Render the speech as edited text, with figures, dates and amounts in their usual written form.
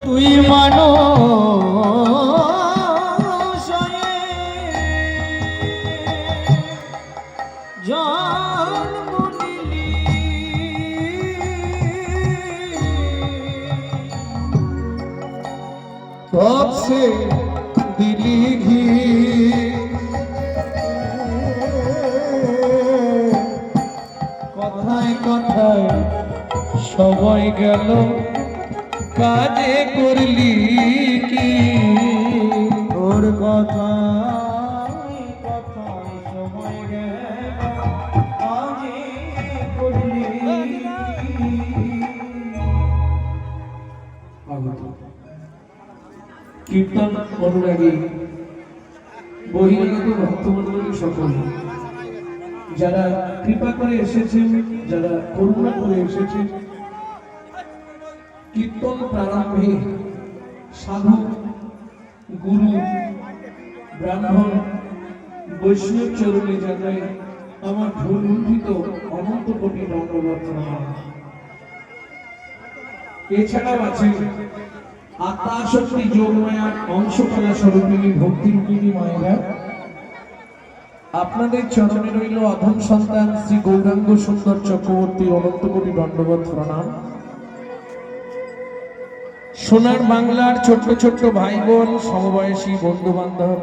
তুই মানো कब से दिली घी কথায় কথায় সবাই গেল কাজে করলি কি তোর কথায় কথায় সবাই গেল কাজে করলি কীর্তন অনুরাগী বহিরাগত ভক্তমণ্ডলী সকল যারা কৃপা করে এসেছেন, যারা করুণা করে এসেছেন, কীর্তন প্রারম্ভে সাধু গুরু ব্রাহ্মণ বৈষ্ণব চরণে জানাই আমার ধূলিত অনন্ত কোটি দণ্ডবত প্রণাম। এছাড়াও আছে আত্মাশক্তি যোগমায়ার অংশকলা স্বরূপিণী ভক্তিরূপিণী মায়েরা, আপনাদের চরণে রইল অধম সন্তান শ্রী গৌরাঙ্গ সুন্দর চক্রবর্তীর অনন্ত কোটি দণ্ডবত প্রণাম। সোনার বাংলার ছোট্ট ছোট্ট ভাই বোন, সমবয়সী বন্ধু বান্ধব,